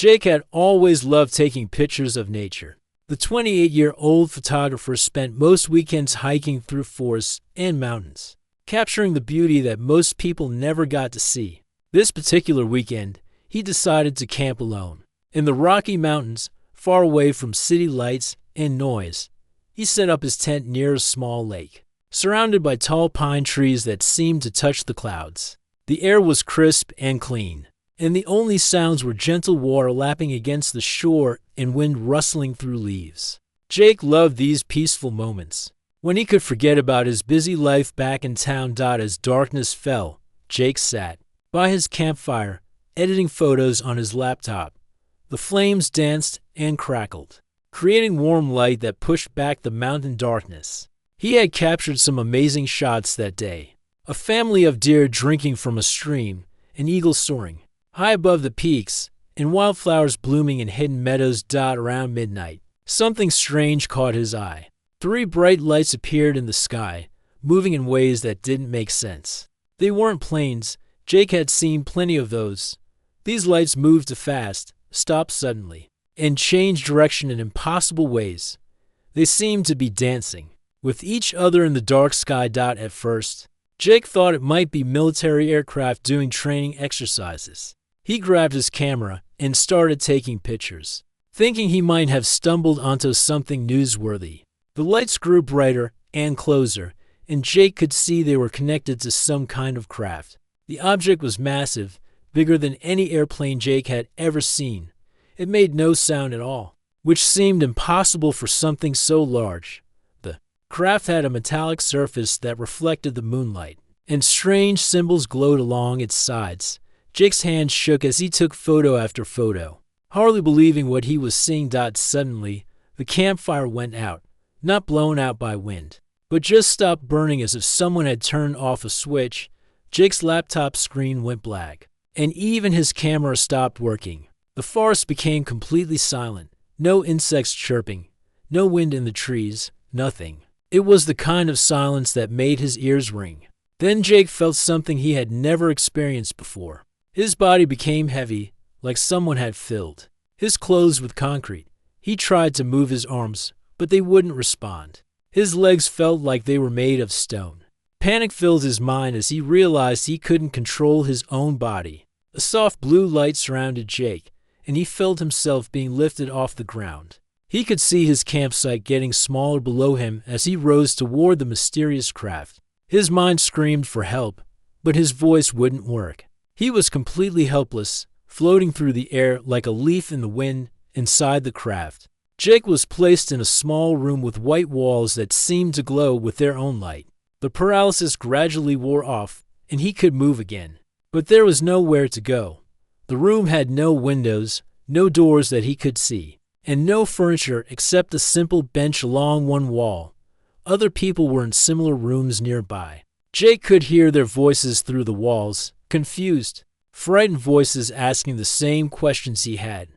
Jake had always loved taking pictures of nature. The 28-year-old photographer spent most weekends hiking through forests and mountains, capturing the beauty that most people never got to see. This particular weekend, he decided to camp alone. In the Rocky Mountains, far away from city lights and noise, he set up his tent near a small lake, surrounded by tall pine trees that seemed to touch the clouds. The air was crisp and clean, and the only sounds were gentle water lapping against the shore and wind rustling through leaves. Jake loved these peaceful moments, when he could forget about his busy life back in town. As darkness fell, Jake sat by his campfire, editing photos on his laptop. The flames danced and crackled, creating warm light that pushed back the mountain darkness. He had captured some amazing shots that day. A family of deer drinking from a stream, an eagle soaring high above the peaks, and wildflowers blooming in hidden meadows. Around midnight, something strange caught his eye. 3 bright lights appeared in the sky, moving in ways that didn't make sense. They weren't planes. Jake had seen plenty of those. These lights moved too fast, stopped suddenly, and changed direction in impossible ways. They seemed to be dancing with each other in the dark sky. At first, Jake thought it might be military aircraft doing training exercises. He grabbed his camera and started taking pictures, thinking he might have stumbled onto something newsworthy. The lights grew brighter and closer, and Jake could see they were connected to some kind of craft. The object was massive, bigger than any airplane Jake had ever seen. It made no sound at all, which seemed impossible for something so large. The craft had a metallic surface that reflected the moonlight, and strange symbols glowed along its sides. Jake's hand shook as he took photo after photo, hardly believing what he was seeing. Suddenly, the campfire went out, not blown out by wind, but just stopped burning as if someone had turned off a switch. Jake's laptop screen went black, and even his camera stopped working. The forest became completely silent. No insects chirping, no wind in the trees, nothing. It was the kind of silence that made his ears ring. Then Jake felt something he had never experienced before. His body became heavy, like someone had filled his clothes with concrete. He tried to move his arms, but they wouldn't respond. His legs felt like they were made of stone. Panic filled his mind as he realized he couldn't control his own body. A soft blue light surrounded Jake, and he felt himself being lifted off the ground. He could see his campsite getting smaller below him as he rose toward the mysterious craft. His mind screamed for help, but his voice wouldn't work. He was completely helpless, floating through the air like a leaf in the wind inside the craft. Jake was placed in a small room with white walls that seemed to glow with their own light. The paralysis gradually wore off, and he could move again. But there was nowhere to go. The room had no windows, no doors that he could see, and no furniture except a simple bench along one wall. Other people were in similar rooms nearby. Jake could hear their voices through the walls, confused, frightened voices asking the same questions he had.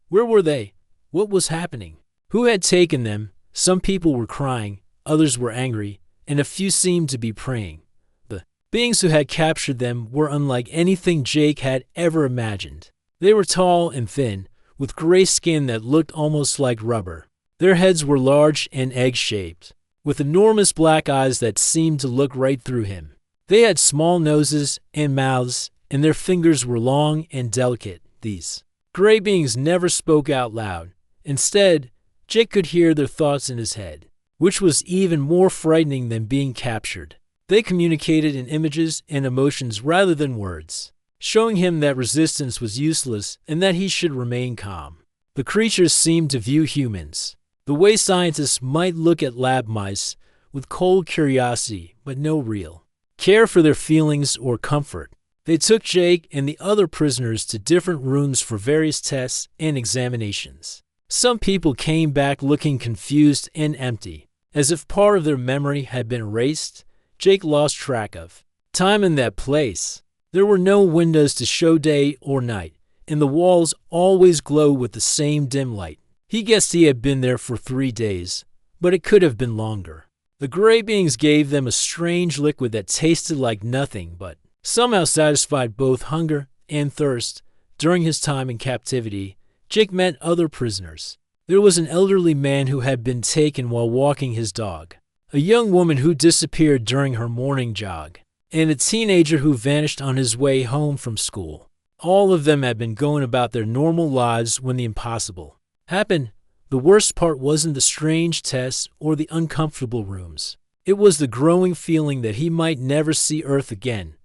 Where were they? What was happening? Who had taken them? Some people were crying, others were angry, and a few seemed to be praying. The beings who had captured them were unlike anything Jake had ever imagined. They were tall and thin, with gray skin that looked almost like rubber. Their heads were large and egg-shaped, with enormous black eyes that seemed to look right through him. They had small noses and mouths, and their fingers were long and delicate. These gray beings never spoke out loud. Instead, Jake could hear their thoughts in his head, which was even more frightening than being captured. They communicated in images and emotions rather than words, showing him that resistance was useless and that he should remain calm. The creatures seemed to view humans the way scientists might look at lab mice, with cold curiosity but no real care for their feelings or comfort. They took Jake and the other prisoners to different rooms for various tests and examinations. Some people came back looking confused and empty, as if part of their memory had been erased. Jake lost track of time in that place. There were no windows to show day or night, and the walls always glowed with the same dim light. He guessed he had been there for 3 days, but it could have been longer. The gray beings gave them a strange liquid that tasted like nothing but somehow satisfied both hunger and thirst. During his time in captivity, Jake met other prisoners. There was an elderly man who had been taken while walking his dog, a young woman who disappeared during her morning jog, and a teenager who vanished on his way home from school. All of them had been going about their normal lives when the impossible happened. The worst part wasn't the strange tests or the uncomfortable rooms. It was the growing feeling that he might never see Earth again.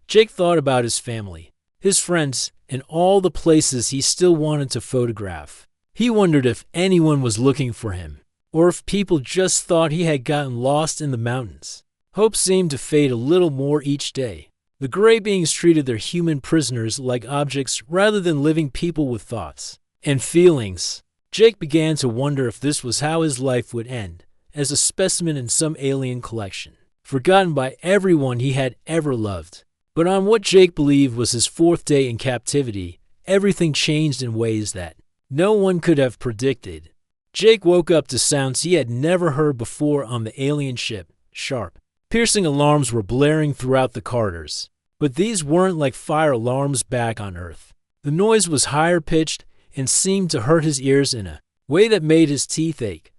Jake thought about his family, his friends, and all the places he still wanted to photograph. He wondered if anyone was looking for him, or if people just thought he had gotten lost in the mountains. Hope seemed to fade a little more each day. The gray beings treated their human prisoners like objects rather than living people with thoughts and feelings. Jake began to wonder if this was how his life would end, as a specimen in some alien collection, forgotten by everyone he had ever loved. But on what Jake believed was his fourth day in captivity, everything changed in ways that no one could have predicted. Jake woke up to sounds he had never heard before on the alien ship. Sharp, piercing alarms were blaring throughout the corridors. But these weren't like fire alarms back on Earth. The noise was higher-pitched and seemed to hurt his ears in a way that made his teeth ache.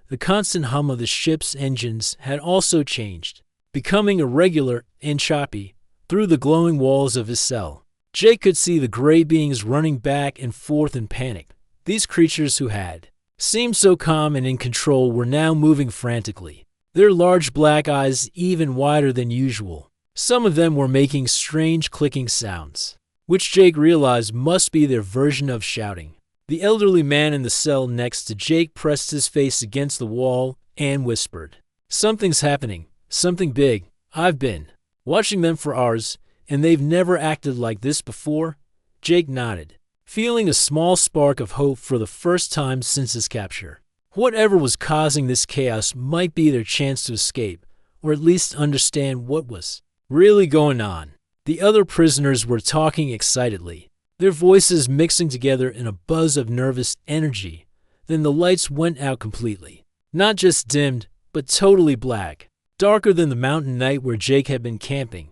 The constant hum of the ship's engines had also changed, becoming irregular and choppy through the glowing walls of his cell. Jake could see the gray beings running back and forth in panic. These creatures who had seemed so calm and in control were now moving frantically, their large black eyes even wider than usual. Some of them were making strange clicking sounds, which Jake realized must be their version of shouting. The elderly man in the cell next to Jake pressed his face against the wall and whispered, "Something's happening, something big. I've been watching them for hours, and they've never acted like this before." Jake nodded, feeling a small spark of hope for the first time since his capture. Whatever was causing this chaos might be their chance to escape, or at least understand what was really going on. The other prisoners were talking excitedly, their voices mixing together in a buzz of nervous energy. Then the lights went out completely. Not just dimmed, but totally black, darker than the mountain night where Jake had been camping.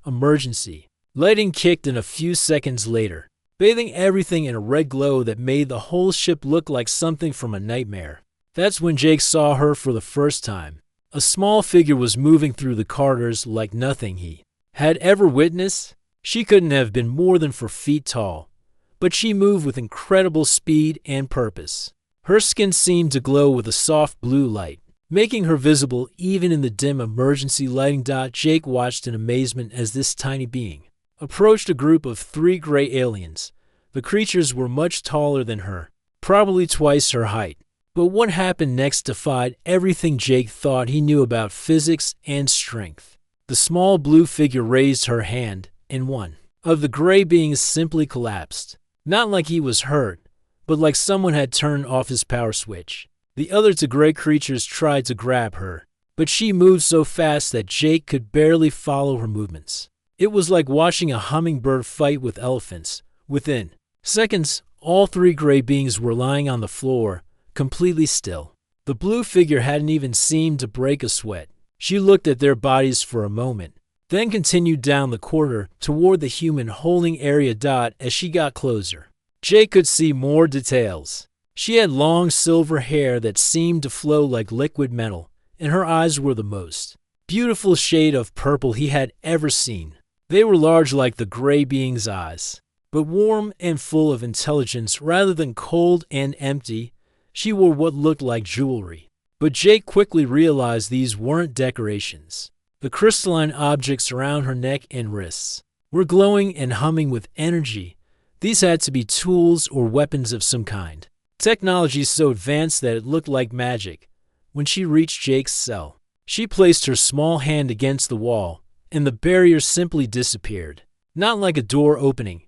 Emergency. Lighting kicked in a few seconds later, bathing everything in a red glow that made the whole ship look like something from a nightmare. That's when Jake saw her for the first time. A small figure was moving through the corridors like nothing he had ever witnessed. She couldn't have been more than 4 feet tall, but she moved with incredible speed and purpose. Her skin seemed to glow with a soft blue light, making her visible even in the dim emergency lighting. Jake watched in amazement as this tiny being approached a group of 3 gray aliens. The creatures were much taller than her, probably twice her height. But what happened next defied everything Jake thought he knew about physics and strength. The small blue figure raised her hand, and one of the gray beings simply collapsed. Not like he was hurt, but like someone had turned off his power switch. The other 2 gray creatures tried to grab her, but she moved so fast that Jake could barely follow her movements. It was like watching a hummingbird fight with elephants. Within seconds, all 3 gray beings were lying on the floor, completely still. The blue figure hadn't even seemed to break a sweat. She looked at their bodies for a moment, then continued down the corridor toward the human holding area. As she got closer, Jake could see more details. She had long silver hair that seemed to flow like liquid metal, and her eyes were the most beautiful shade of purple he had ever seen. They were large like the gray being's eyes, but warm and full of intelligence rather than cold and empty. She wore what looked like jewelry, but Jake quickly realized these weren't decorations. The crystalline objects around her neck and wrists were glowing and humming with energy. These had to be tools or weapons of some kind. Technology so advanced that it looked like magic. When she reached Jake's cell, she placed her small hand against the wall, and the barrier simply disappeared. Not like a door opening,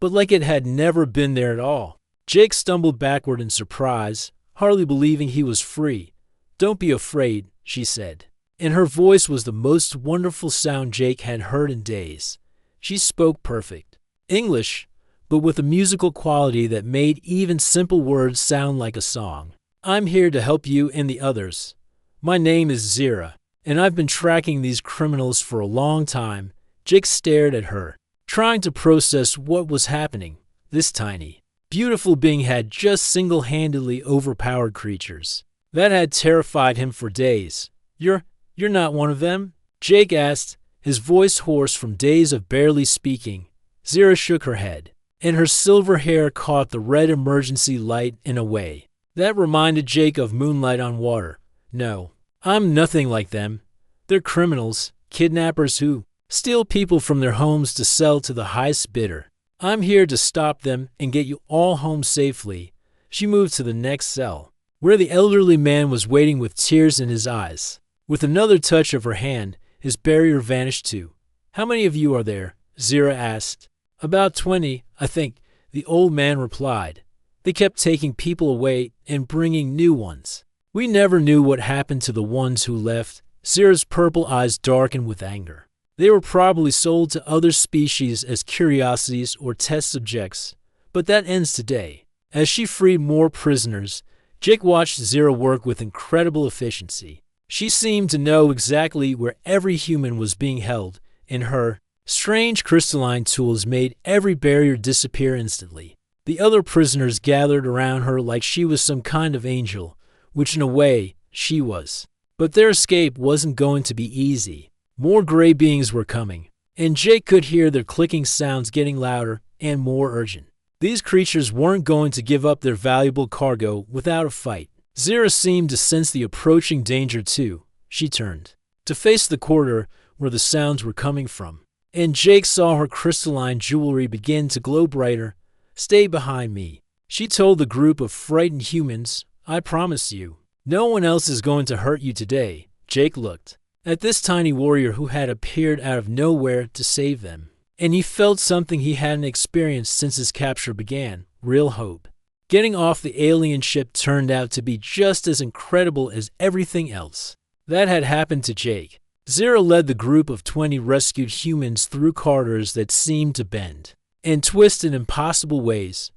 but like it had never been there at all. Jake stumbled backward in surprise, hardly believing he was free. "Don't be afraid," she said, and her voice was the most wonderful sound Jake had heard in days. She spoke perfect English, but with a musical quality that made even simple words sound like a song. "I'm here to help you and the others. My name is Zira, and I've been tracking these criminals for a long time." Jake stared at her, trying to process what was happening. This tiny beautiful being had just single-handedly overpowered creatures. That had terrified him for days. You're not one of them?" Jake asked, his voice hoarse from days of barely speaking. Zira shook her head, and her silver hair caught the red emergency light in a way that reminded Jake of moonlight on water. "No, I'm nothing like them. They're criminals, kidnappers who steal people from their homes to sell to the highest bidder. I'm here to stop them and get you all home safely." She moved to the next cell, where the elderly man was waiting with tears in his eyes. With another touch of her hand, his barrier vanished too. "How many of you are there?" Zira asked. "About 20, I think," the old man replied. "They kept taking people away and bringing new ones. We never knew what happened to the ones who left." Zira's purple eyes darkened with anger. "They were probably sold to other species as curiosities or test subjects, but that ends today." As she freed more prisoners, Jake watched Zira work with incredible efficiency. She seemed to know exactly where every human was being held, and her strange crystalline tools made every barrier disappear instantly. The other prisoners gathered around her like she was some kind of angel, which in a way, she was. But their escape wasn't going to be easy. More gray beings were coming, and Jake could hear their clicking sounds getting louder and more urgent. These creatures weren't going to give up their valuable cargo without a fight. Zira seemed to sense the approaching danger too. She turned to face the corridor where the sounds were coming from, and Jake saw her crystalline jewelry begin to glow brighter. "Stay behind me," she told the group of frightened humans. "I promise you, no one else is going to hurt you today." Jake looked at this tiny warrior who had appeared out of nowhere to save them, and he felt something he hadn't experienced since his capture began: real hope. Getting off the alien ship turned out to be just as incredible as everything else that had happened to Jake. Zira led the group of 20 rescued humans through corridors that seemed to bend and twist in impossible ways.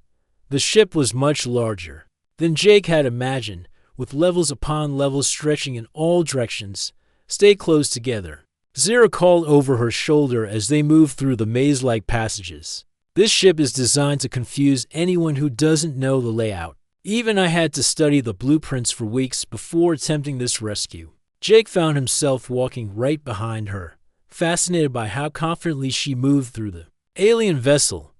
The ship was much larger than Jake had imagined, with levels upon levels stretching in all directions. "Stay close together," Zira called over her shoulder as they moved through the maze-like passages. "This ship is designed to confuse anyone who doesn't know the layout. Even I had to study the blueprints for weeks before attempting this rescue." Jake found himself walking right behind her, fascinated by how confidently she moved through the alien vessel.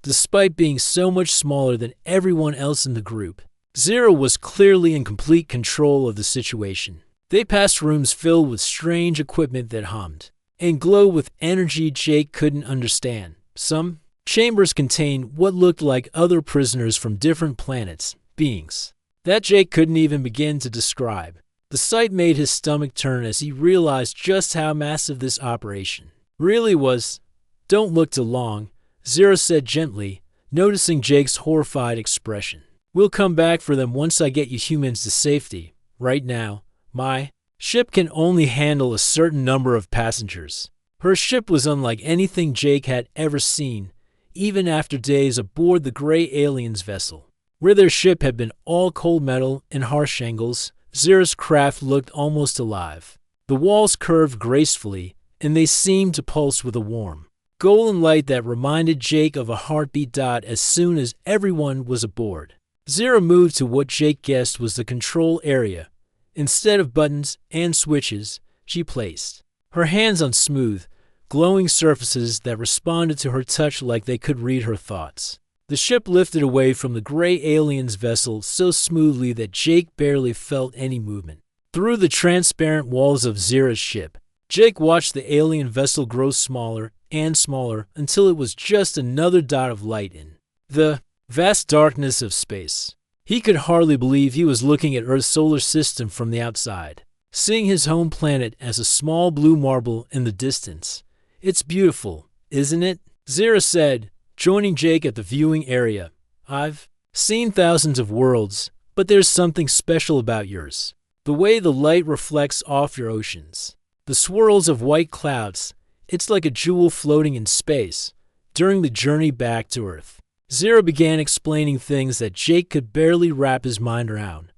Despite being so much smaller than everyone else in the group, Zira was clearly in complete control of the situation. They passed rooms filled with strange equipment that hummed and glowed with energy Jake couldn't understand. Some chambers contained what looked like other prisoners from different planets, beings that Jake couldn't even begin to describe. The sight made his stomach turn as he realized just how massive this operation really was. "Don't look too long," Zira said gently, noticing Jake's horrified expression. "We'll come back for them once I get you humans to safety. Right now, my ship can only handle a certain number of passengers." Her ship was unlike anything Jake had ever seen, even after days aboard the gray aliens vessel. Where their ship had been all cold metal and harsh angles, Zira's craft looked almost alive. The walls curved gracefully, and they seemed to pulse with a warm, golden light that reminded Jake of a heartbeat dot as soon as everyone was aboard. Zira moved to what Jake guessed was the control area. Instead of buttons and switches, she placed her hands on smooth, glowing surfaces that responded to her touch like they could read her thoughts. The ship lifted away from the gray alien's vessel so smoothly that Jake barely felt any movement. Through the transparent walls of Zira's ship, Jake watched the alien vessel grow smaller and smaller until it was just another dot of light in the vast darkness of space. He could hardly believe he was looking at Earth's solar system from the outside, seeing his home planet as a small blue marble in the distance. "It's beautiful, isn't it?" Zira said, joining Jake at the viewing area. "I've seen thousands of worlds, but there's something special about yours. The way the light reflects off your oceans. The swirls of white clouds, it's like a jewel floating in space." During the journey back to Earth, Zira began explaining things that Jake could barely wrap his mind around.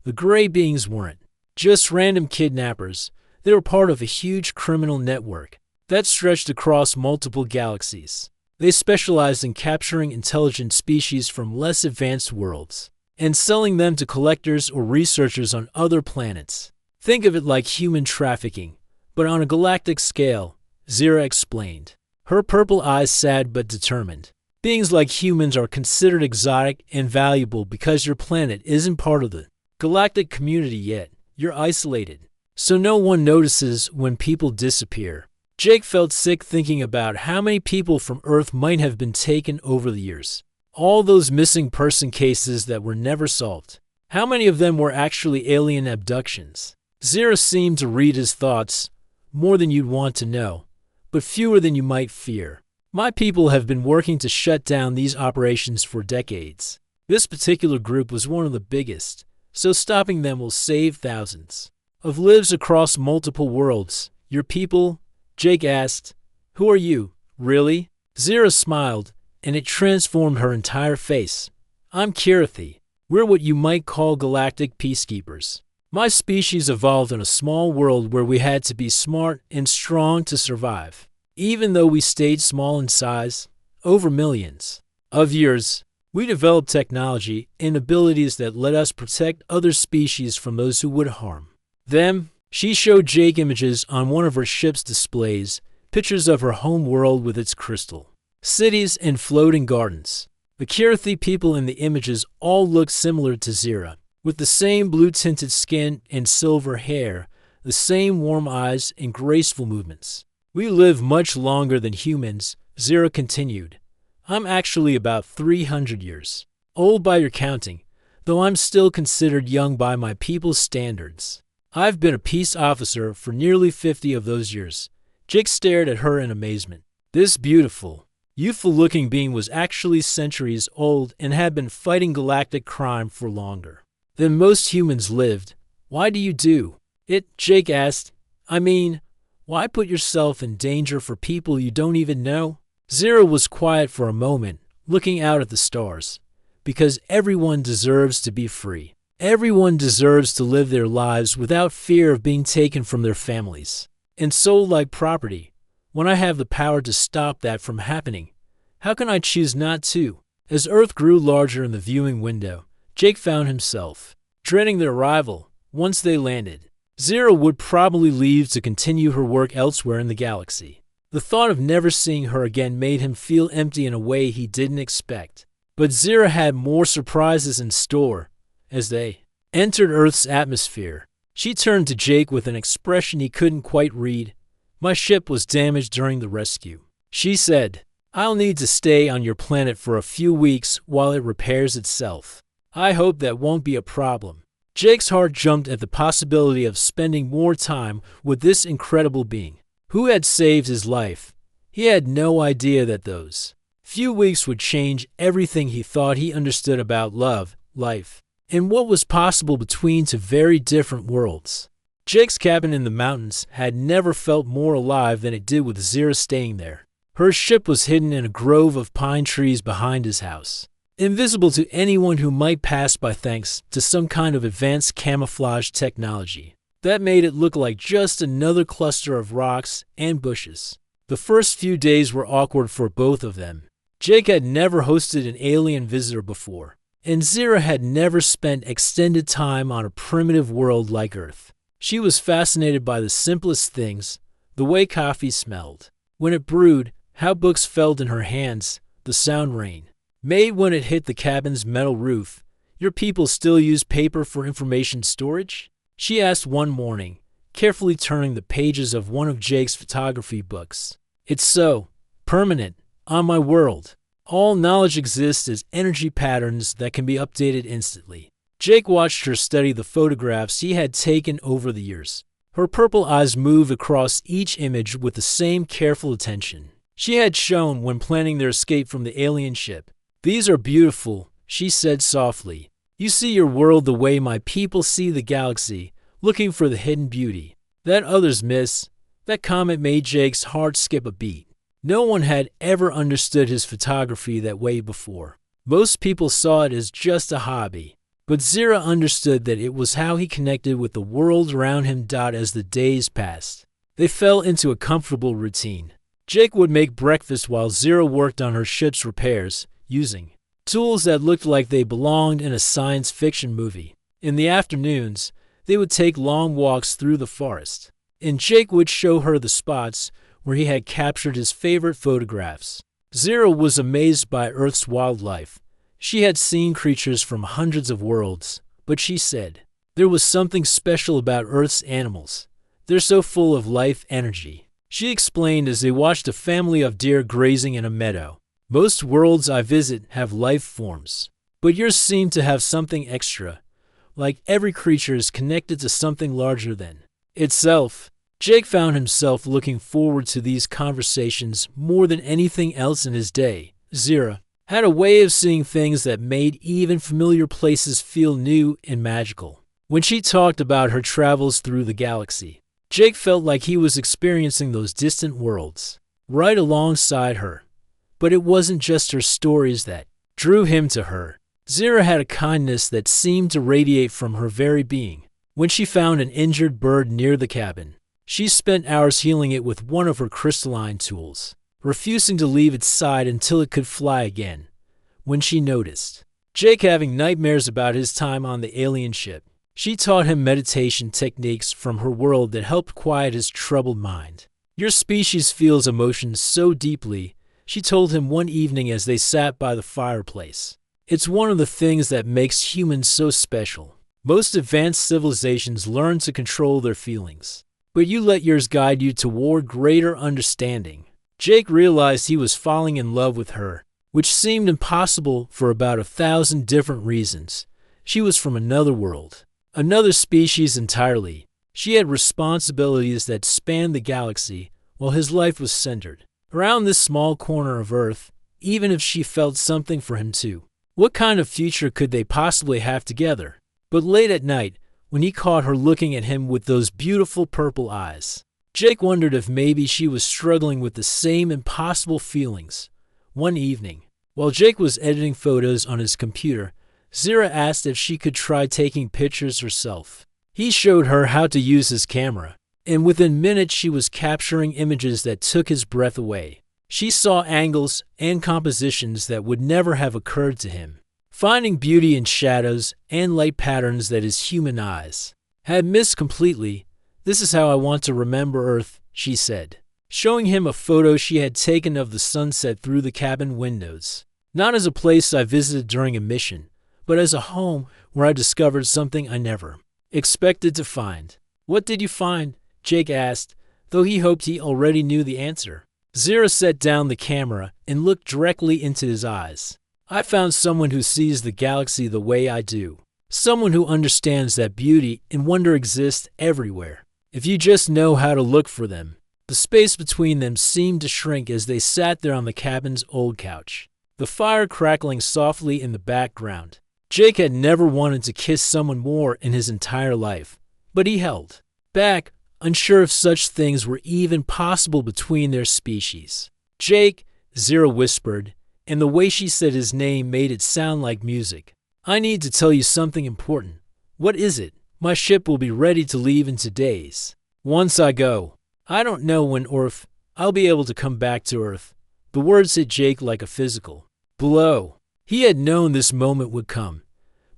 The gray beings weren't just random kidnappers. They were part of a huge criminal network that stretched across multiple galaxies. They specialized in capturing intelligent species from less advanced worlds and selling them to collectors or researchers on other planets. Think of it like human trafficking, but on a galactic scale, Zira explained. Her purple eyes sad but determined. Beings like humans are considered exotic and valuable because your planet isn't part of the galactic community yet. You're isolated, so no one notices when people disappear. Jake felt sick thinking about how many people from Earth might have been taken over the years. All those missing person cases that were never solved. How many of them were actually alien abductions? Zira seemed to read his thoughts, more than you'd want to know, but fewer than you might fear. My people have been working to shut down these operations for decades. This particular group was one of the biggest, so stopping them will save thousands of lives across multiple worlds. Your people? Jake asked. Who are you, really? Zira smiled, and it transformed her entire face. I'm Kirathi. We're what you might call galactic peacekeepers. My species evolved in a small world where we had to be smart and strong to survive. Even though we stayed small in size, over millions of years, we developed technology and abilities that let us protect other species from those who would harm them. She showed Jake images on one of her ship's displays, pictures of her home world with its crystal cities and floating gardens. The Kirathi people in the images all looked similar to Zira, with the same blue-tinted skin and silver hair, the same warm eyes and graceful movements. We live much longer than humans, Zira continued. I'm actually about 300 years old by your counting, though I'm still considered young by my people's standards. I've been a peace officer for nearly 50 of those years. Jake stared at her in amazement. This beautiful, youthful-looking being was actually centuries old and had been fighting galactic crime for longer than most humans lived. Why do you do it? Jake asked. I mean, why put yourself in danger for people you don't even know? Zira was quiet for a moment, looking out at the stars. Because everyone deserves to be free. Everyone deserves to live their lives without fear of being taken from their families and sold like property. When I have the power to stop that from happening, how can I choose not to? As Earth grew larger in the viewing window, Jake found himself dreading their arrival. Once they landed, Zira would probably leave to continue her work elsewhere in the galaxy. The thought of never seeing her again made him feel empty in a way he didn't expect. But Zira had more surprises in store. As they entered Earth's atmosphere, she turned to Jake with an expression he couldn't quite read. My ship was damaged during the rescue, she said. I'll need to stay on your planet for a few weeks while it repairs itself. I hope that won't be a problem. Jake's heart jumped at the possibility of spending more time with this incredible being who had saved his life. He had no idea that those few weeks would change everything he thought he understood about love, life, and what was possible between two very different worlds. Jake's cabin in the mountains had never felt more alive than it did with Zira staying there. Her ship was hidden in a grove of pine trees behind his house, invisible to anyone who might pass by thanks to some kind of advanced camouflage technology that made it look like just another cluster of rocks and bushes. The first few days were awkward for both of them. Jake had never hosted an alien visitor before, and Zira had never spent extended time on a primitive world like Earth. She was fascinated by the simplest things, the way coffee smelled when it brewed, how books felt in her hands, the sound rain made when it hit the cabin's metal roof. Your people still use paper for information storage? She asked one morning, carefully turning the pages of one of Jake's photography books. It's so permanent on my world. All knowledge exists as energy patterns that can be updated instantly. Jake watched her study the photographs he had taken over the years. Her purple eyes moved across each image with the same careful attention she had shown when planning their escape from the alien ship. These are beautiful, she said softly. You see your world the way my people see the galaxy, looking for the hidden beauty that others miss. That comment made Jake's heart skip a beat. No one had ever understood his photography that way before. Most people saw it as just a hobby. But Zira understood that it was how he connected with the world around him. As the days passed, they fell into a comfortable routine. Jake would make breakfast while Zero worked on her ship's repairs, using tools that looked like they belonged in a science fiction movie. In the afternoons, they would take long walks through the forest, and Jake would show her the spots where he had captured his favorite photographs. Zero was amazed by Earth's wildlife. She had seen creatures from hundreds of worlds, but she said, there was something special about Earth's animals. They're so full of life energy. She explained as they watched a family of deer grazing in a meadow. Most worlds I visit have life forms, but yours seem to have something extra, like every creature is connected to something larger than itself. Jake found himself looking forward to these conversations more than anything else in his day. Zero had a way of seeing things that made even familiar places feel new and magical. When she talked about her travels through the galaxy, Jake felt like he was experiencing those distant worlds right alongside her. But it wasn't just her stories that drew him to her. Zero had a kindness that seemed to radiate from her very being. When she found an injured bird near the cabin, she spent hours healing it with one of her crystalline tools, refusing to leave its side until it could fly again. When she noticed Jake having nightmares about his time on the alien ship, she taught him meditation techniques from her world that helped quiet his troubled mind. Your species feels emotions so deeply, she told him one evening as they sat by the fireplace. It's one of the things that makes humans so special. Most advanced civilizations learn to control their feelings, but you let yours guide you toward greater understanding. Jake realized he was falling in love with her, which seemed impossible for about 1,000 different reasons. She was from another world, another species entirely. She had responsibilities that spanned the galaxy, while his life was centered around this small corner of Earth, even if she felt something for him too. What kind of future could they possibly have together? But late at night, when he caught her looking at him with those beautiful purple eyes, Jake wondered if maybe she was struggling with the same impossible feelings. One evening, while Jake was editing photos on his computer, Zira asked if she could try taking pictures herself. He showed her how to use his camera, and within minutes she was capturing images that took his breath away. She saw angles and compositions that would never have occurred to him, finding beauty in shadows and light patterns that his human eyes had missed completely. "This is how I want to remember Earth," she said, showing him a photo she had taken of the sunset through the cabin windows. "Not as a place I visited during a mission, but as a home where I discovered something I never expected to find." "What did you find?" Jake asked, though he hoped he already knew the answer. Zira set down the camera and looked directly into his eyes. "I found someone who sees the galaxy the way I do. Someone who understands that beauty and wonder exist everywhere, if you just know how to look for them." The space between them seemed to shrink as they sat there on the cabin's old couch, the fire crackling softly in the background. Jake had never wanted to kiss someone more in his entire life, but he held back, unsure if such things were even possible between their species. "Jake," Zira whispered, and the way she said his name made it sound like music. "I need to tell you something important." "What is it?" "My ship will be ready to leave in 2 days. Once I go, I don't know when or if I'll be able to come back to Earth." The words hit Jake like a physical blow. He had known this moment would come,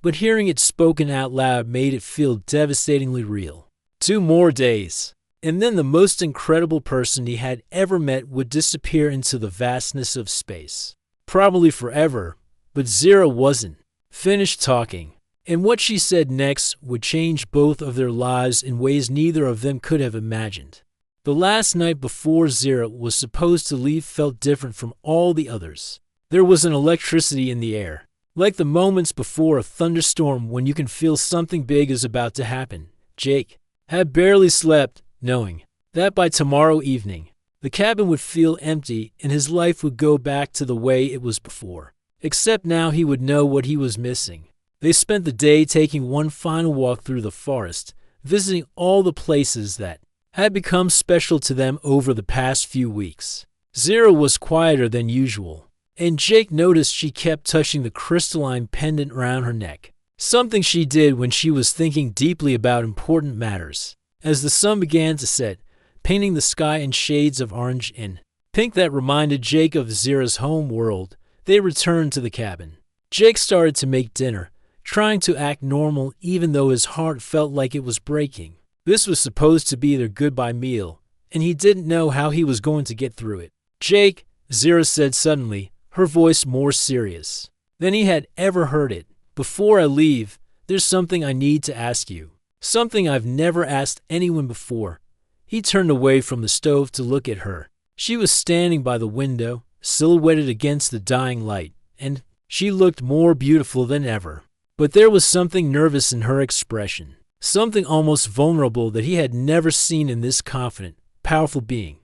but hearing it spoken out loud made it feel devastatingly real. 2 more days, and then the most incredible person he had ever met would disappear into the vastness of space. Probably forever, but Zira wasn't finished talking, and what she said next would change both of their lives in ways neither of them could have imagined. The last night before Zira was supposed to leave felt different from all the others. There was an electricity in the air, like the moments before a thunderstorm when you can feel something big is about to happen. Jake had barely slept, knowing that by tomorrow evening, the cabin would feel empty and his life would go back to the way it was before. Except now he would know what he was missing. They spent the day taking one final walk through the forest, visiting all the places that had become special to them over the past few weeks. Zira was quieter than usual, and Jake noticed she kept touching the crystalline pendant around her neck, something she did when she was thinking deeply about important matters. As the sun began to set, painting the sky in shades of orange and pink that reminded Jake of Zira's home world. They returned to the cabin. Jake started to make dinner, trying to act normal even though his heart felt like it was breaking. This was supposed to be their goodbye meal, and he didn't know how he was going to get through it. "Jake," Zira said suddenly, her voice more serious than he had ever heard it. "Before I leave, there's something I need to ask you. Something I've never asked anyone before." He turned away from the stove to look at her. She was standing by the window, silhouetted against the dying light, and she looked more beautiful than ever. But there was something nervous in her expression, something almost vulnerable that he had never seen in this confident, powerful being.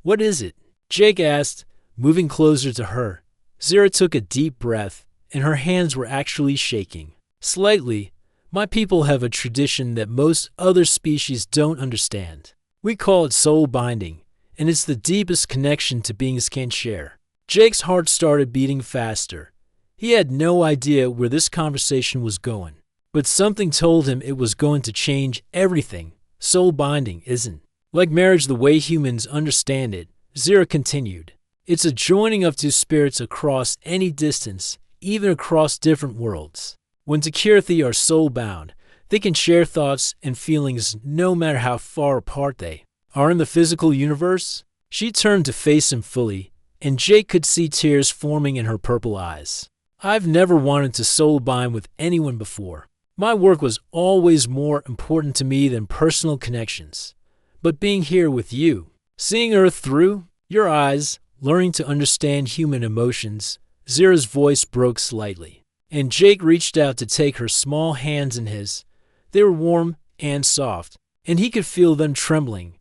"What is it?" Jake asked, moving closer to her. Zira took a deep breath, and her hands were actually shaking. "Slightly. My people have a tradition that most other species don't understand. We call it soul binding, and it's the deepest connection to beings can share." Jake's heart started beating faster. He had no idea where this conversation was going, but something told him it was going to change everything. Soul binding isn't like marriage the way humans understand it, Zira continued. It's a joining of two spirits across any distance, even across different worlds. When Takirthi are soul-bound, they can share thoughts and feelings no matter how far apart they are in the physical universe. She turned to face him fully, and Jake could see tears forming in her purple eyes. "I've never wanted to soul-bind with anyone before. My work was always more important to me than personal connections. But being here with you, seeing Earth through your eyes, learning to understand human emotions," Zira's voice broke slightly, and Jake reached out to take her small hands in his. They were warm and soft, and he could feel them trembling.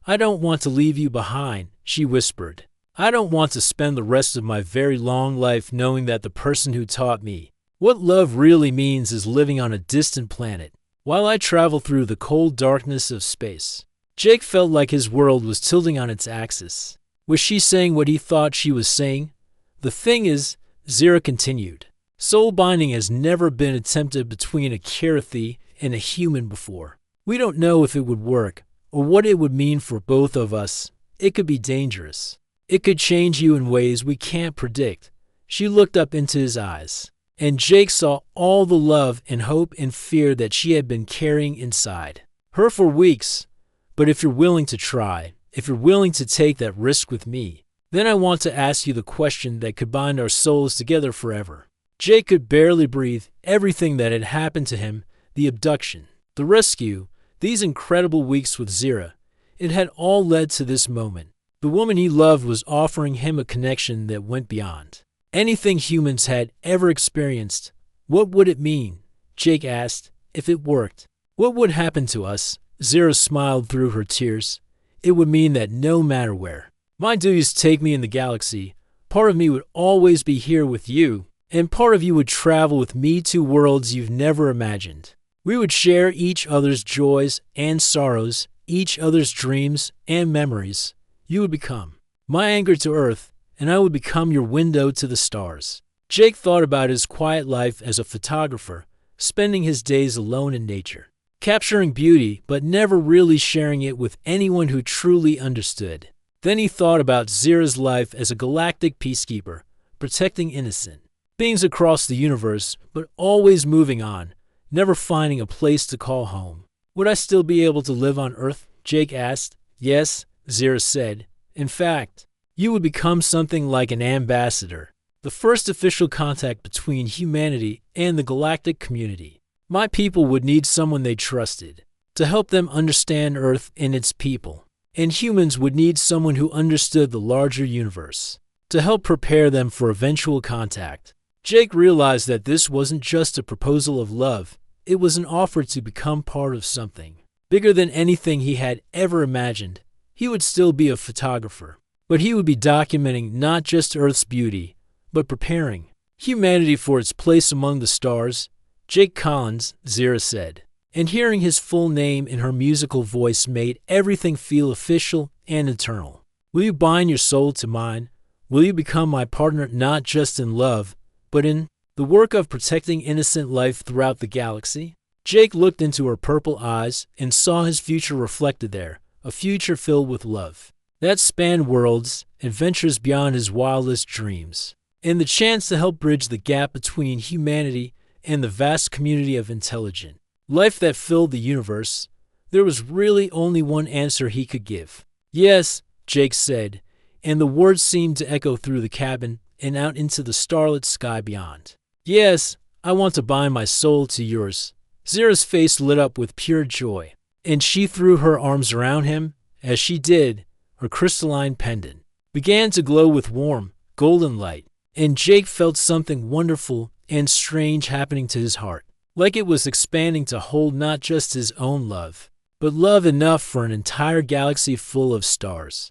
"I don't want to leave you behind," she whispered. "I don't want to spend the rest of my very long life knowing that the person who taught me what love really means is living on a distant planet, while I travel through the cold darkness of space." Jake felt like his world was tilting on its axis. Was she saying what he thought she was saying? "The thing is," Zira continued, "soul binding has never been attempted between a Kirathi and a human before. We don't know if it would work, or what it would mean for both of us. It could be dangerous. It could change you in ways we can't predict." She looked up into his eyes, and Jake saw all the love and hope and fear that she had been carrying inside her for weeks. "But if you're willing to try, if you're willing to take that risk with me, then I want to ask you the question that could bind our souls together forever." Jake could barely breathe. Everything that had happened to him, the abduction, the rescue, these incredible weeks with Zira, it had all led to this moment. The woman he loved was offering him a connection that went beyond anything humans had ever experienced. "What would it mean?" Jake asked. "If it worked, what would happen to us?" Zira smiled through her tears. "It would mean that no matter where my duties take me in the galaxy, part of me would always be here with you, and part of you would travel with me to worlds you've never imagined. We would share each other's joys and sorrows, each other's dreams and memories. You would become my anchor to Earth, and I would become your window to the stars." Jake thought about his quiet life as a photographer, spending his days alone in nature, capturing beauty but never really sharing it with anyone who truly understood. Then he thought about Zira's life as a galactic peacekeeper, protecting innocent beings across the universe, but always moving on, never finding a place to call home. "Would I still be able to live on Earth?" Jake asked. "Yes," Zira said. "In fact, you would become something like an ambassador, the first official contact between humanity and the galactic community. My people would need someone they trusted to help them understand Earth and its people, and humans would need someone who understood the larger universe to help prepare them for eventual contact." Jake realized that this wasn't just a proposal of love, it was an offer to become part of something bigger than anything he had ever imagined. He would still be a photographer, but he would be documenting not just Earth's beauty, but preparing humanity for its place among the stars. "Jake Collins," Zira said, and hearing his full name in her musical voice made everything feel official and eternal. "Will you bind your soul to mine? Will you become my partner not just in love, but in the work of protecting innocent life throughout the galaxy?" Jake looked into her purple eyes and saw his future reflected there, a future filled with love that spanned worlds, adventures beyond his wildest dreams, and the chance to help bridge the gap between humanity and the vast community of intelligent life that filled the universe. There was really only one answer he could give. Yes, Jake said, and the words seemed to echo through the cabin and out into the starlit sky beyond. Yes, I want to bind my soul to yours. Zira's face lit up with pure joy, and she threw her arms around him. As she did, her crystalline pendant began to glow with warm, golden light, and Jake felt something wonderful and strange happening to his heart, like it was expanding to hold not just his own love, but love enough for an entire galaxy full of stars.